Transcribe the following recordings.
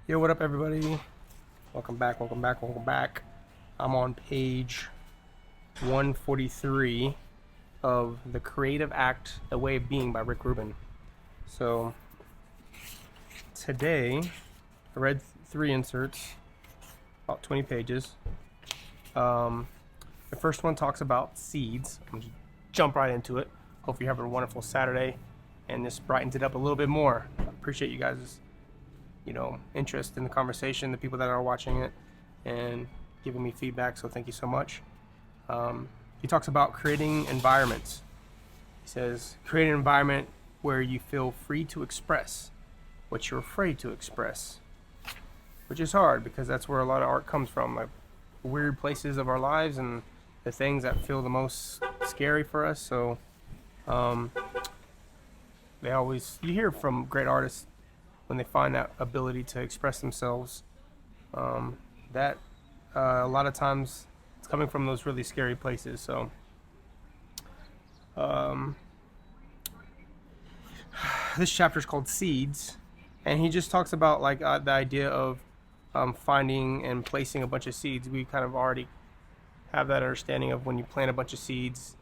Yo, what up, everybody? Welcome back. I'm on page 143 of The Creative Act, The Way of Being by Rick Rubin. So, today, I read three inserts, about 20 pages. The first one talks about seeds. I'm just jump right into it. Hope you're having a wonderful Saturday, and this brightens it up a little bit more. I appreciate you guys' interest in the conversation, the people that are watching it and giving me feedback, so thank you so much. He talks about creating environments. He says, create an environment where you feel free to express what you're afraid to express, which is hard because that's where a lot of art comes from, like weird places of our lives and the things that feel the most scary for us. So you hear from great artists when they find that ability to express themselves, that a lot of times it's coming from those really scary places. So this chapter is called Seeds, and he just talks about like the idea of finding and placing a bunch of seeds. We kind of already have that understanding of when you plant a bunch of seeds,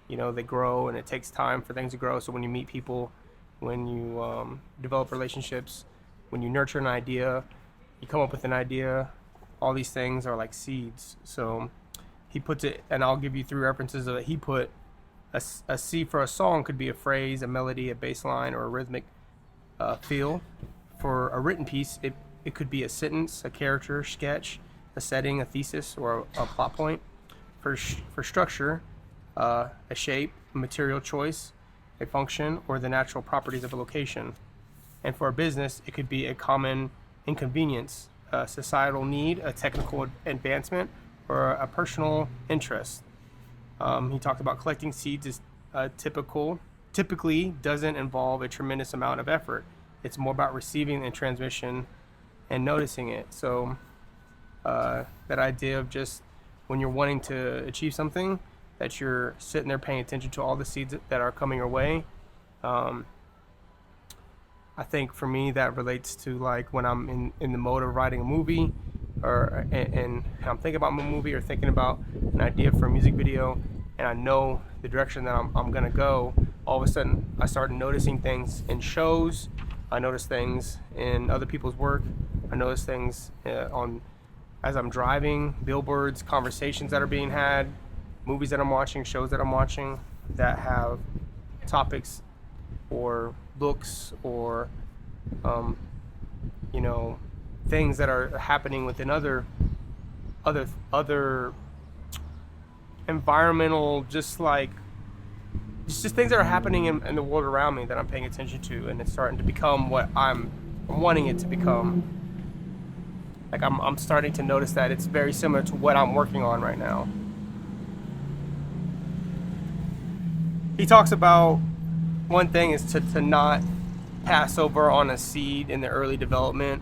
they grow and it takes time for things to grow. So when you meet people, when you develop relationships, when you nurture an idea, you come up with an idea, all these things are like seeds. So he puts it, and I'll give you three references that he put. A seed for a song could be a phrase, a melody, a bass line, or a rhythmic feel. For a written piece, it could be a sentence, a character, sketch, a setting, a thesis, or a plot point. For structure, a shape, a material choice, a function, or the natural properties of a location. And for a business, it could be a common inconvenience, a societal need, a technical advancement, or a personal interest. He talked about collecting seeds is typically doesn't involve a tremendous amount of effort. It's more about receiving and transmission and noticing it. So that idea of just when you're wanting to achieve something, that you're sitting there paying attention to all the seeds that are coming your way. I think for me that relates to like when I'm in the mode of writing a movie, or and I'm thinking about a movie or thinking about an idea for a music video, and I know the direction that I'm gonna go. All of a sudden, I started noticing things in shows. I notice things in other people's work. I notice things on as I'm driving, billboards, conversations that are being had, movies that I'm watching, shows that I'm watching that have topics or books or you know things that are happening within other environmental, just things that are happening in the world around me that I'm paying attention to, and it's starting to become what I'm wanting it to become. Like I'm starting to notice that it's very similar to what I'm working on right now. He talks about one thing is to not pass over on a seed in the early development,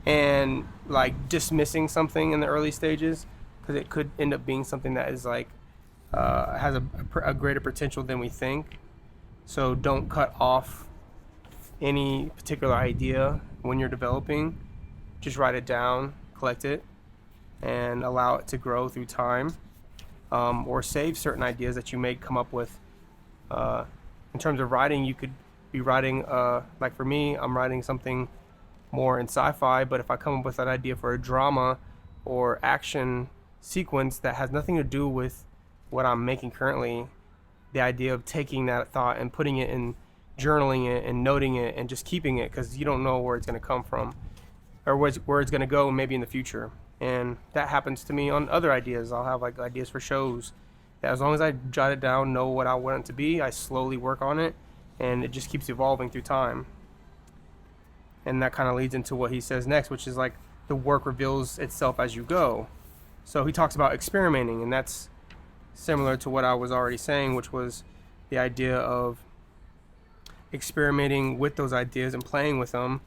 and like dismissing something in the early stages, because it could end up being something that is like has a greater potential than we think. So don't cut off any particular idea when you're developing. Just write it down, collect it, and allow it to grow through time, or save certain ideas that you may come up with. In terms of writing, you could be writing, like for me, I'm writing something more in sci-fi, but if I come up with an idea for a drama or action sequence that has nothing to do with what I'm making currently, the idea of taking that thought and putting it in, journaling it and noting it and just keeping it, because you don't know where it's going to come from or where it's going to go maybe in the future. And that happens to me on other ideas. I'll have like ideas for shows that, as long as I jot it down, know what I want it to be, I slowly work on it, and it just keeps evolving through time. And that kind of leads into what he says next, which is like the work reveals itself as you go. So he talks about experimenting, and that's similar to what I was already saying, which was the idea of experimenting with those ideas and playing with them.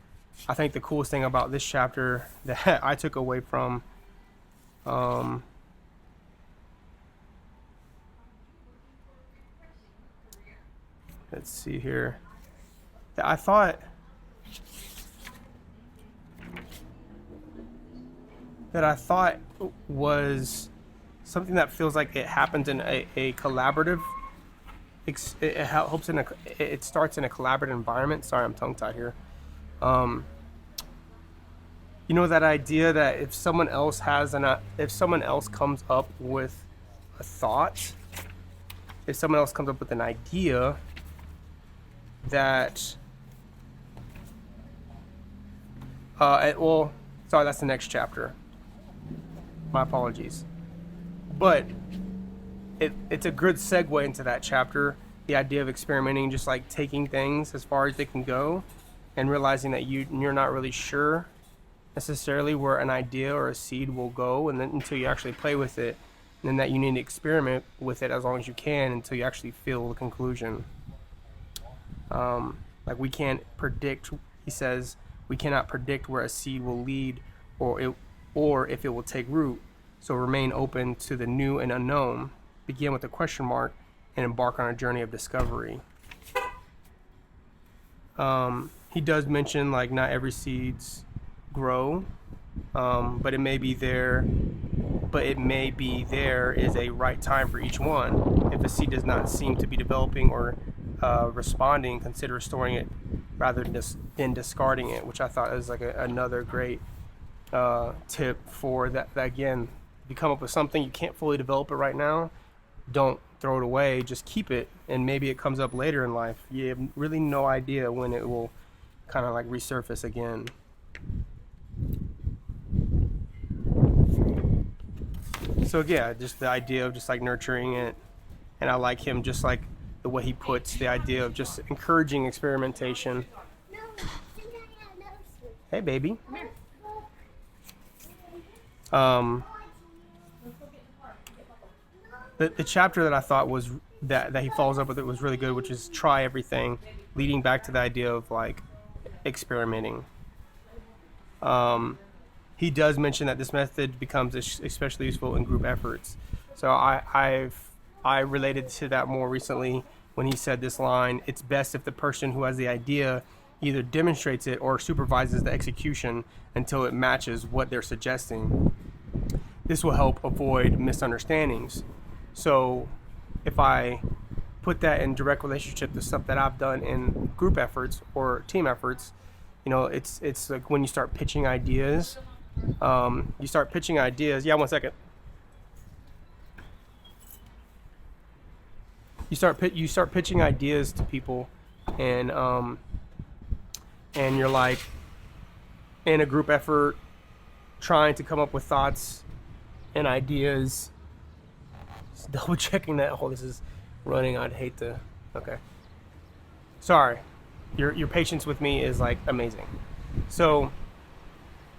I think the coolest thing about this chapter that I took away from let's see here, that I thought that I thought was something that feels like it happens in a collaborative. It helps in a. It starts in a collaborative environment. Sorry, I'm tongue tied here. Um, you know that idea that if someone else comes up with a thought, if someone else comes up with an idea that well, sorry, that's the next chapter. My apologies. But it's a good segue into that chapter. The idea of experimenting, just like taking things as far as they can go, and realizing that you're not really sure necessarily where an idea or a seed will go, and then until you actually play with it, and then that you need to experiment with it as long as you can until you actually feel the conclusion. Like we can't predict. He says we cannot predict where a seed will lead, or if it will take root. So remain open to the new and unknown. Begin with a question mark and embark on a journey of discovery. He does mention like not every seeds grow, but it may be there. But it may be there is a right time for each one. If a seed does not seem to be developing or responding, consider storing it rather than discarding it, which I thought is like another great tip for that. Again, if you come up with something, you can't fully develop it right now, don't throw it away, just keep it, and maybe it comes up later in life. You have really no idea when it will kind of like resurface again. So yeah, just the idea of just like nurturing it, and I like him just like the way he puts the idea of just encouraging experimentation. Hey baby. The chapter that I thought was that he follows up with it was really good, which is try everything, leading back to the idea of like experimenting. He does mention that this method becomes especially useful in group efforts. So I related to that more recently when he said this line: "It's best if the person who has the idea either demonstrates it or supervises the execution until it matches what they're suggesting. This will help avoid misunderstandings." So if I put that in direct relationship to stuff that I've done in group efforts or team efforts, you know, it's like when you start pitching ideas, Yeah, 1 second. You start pitching ideas to people, and you're like in a group effort, trying to come up with thoughts and ideas. Just double checking that. Oh, this is running. I'd hate to. Okay. Sorry. Your patience with me is like amazing. So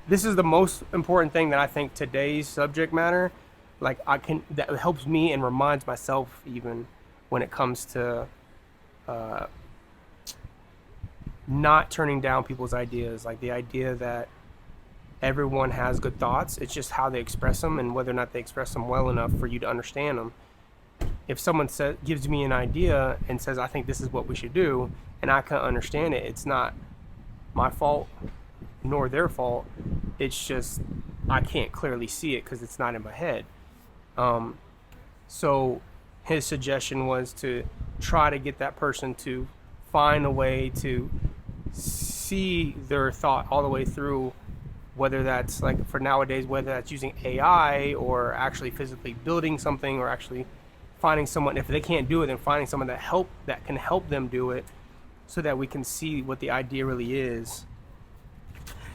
this is the most important thing that I think today's subject matter, like that helps me and reminds myself even when it comes to not turning down people's ideas. Like the idea that everyone has good thoughts. It's just how they express them and whether or not they express them well enough for you to understand them. If someone gives me an idea and says, I think this is what we should do, and I can't understand it, it's not my fault nor their fault. It's just I can't clearly see it because it's not in my head. So his suggestion was to try to get that person to find a way to see their thought all the way through, whether that's like for nowadays, whether that's using AI or actually physically building something, or actually finding someone, if they can't do it, then finding someone that can help them do it, so that we can see what the idea really is.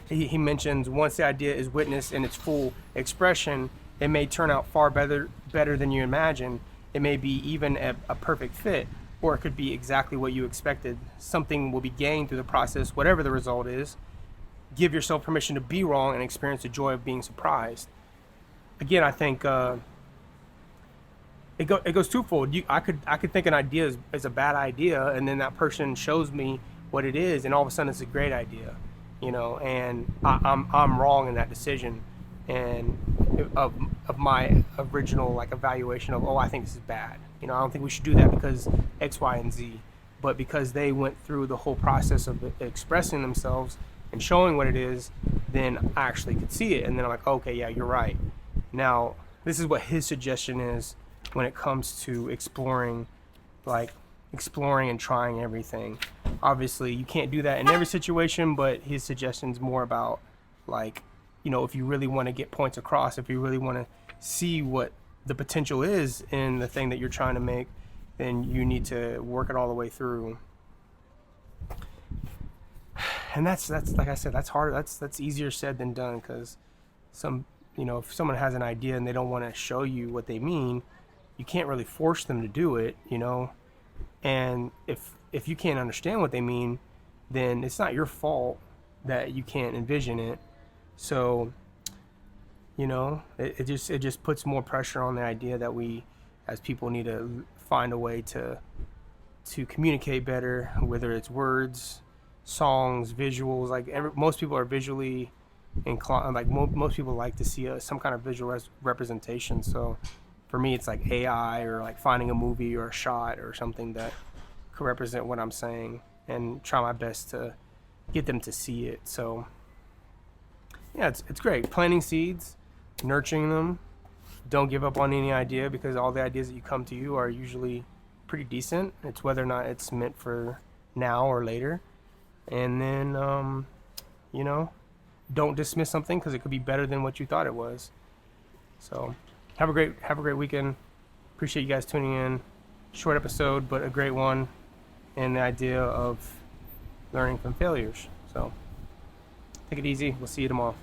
He mentions once the idea is witnessed in its full expression, it may turn out far better than you imagine. It may be even a perfect fit, or it could be exactly what you expected. Something will be gained through the process, whatever the result is. Give yourself permission to be wrong and experience the joy of being surprised. Again, I think it goes twofold. I could think an idea is a bad idea, and then that person shows me what it is, and all of a sudden it's a great idea, you know, and I'm wrong in that decision, and of my original like evaluation of, I think this is bad. You know, I don't think we should do that because X, Y, and Z, but because they went through the whole process of expressing themselves and showing what it is, then I actually could see it, and then I'm like, okay, yeah, you're right. Now, this is what his suggestion is when it comes to exploring and trying everything. Obviously, you can't do that in every situation, but his suggestion's more about, like, if you really want to get points across, if you really want to see what the potential is in the thing that you're trying to make, then you need to work it all the way through. And that's like I said, that's hard. That's easier said than done, because if someone has an idea and they don't want to show you what they mean, you can't really force them to do it, And if you can't understand what they mean, then it's not your fault that you can't envision it. So, it just puts more pressure on the idea that we as people need to find a way to communicate better, whether it's words, songs, visuals. Like most people are visually inclined. Like most people like to see some kind of visual representation. So for me, it's like AI, or like finding a movie or a shot or something that could represent what I'm saying, and try my best to get them to see it. So yeah, it's great. Planting seeds, nurturing them. Don't give up on any idea, because all the ideas that you come to you are usually pretty decent. It's whether or not it's meant for now or later. And then, don't dismiss something, because it could be better than what you thought it was. So have a great weekend. Appreciate you guys tuning in. Short episode, but a great one, and the idea of learning from failures. So take it easy. We'll see you tomorrow.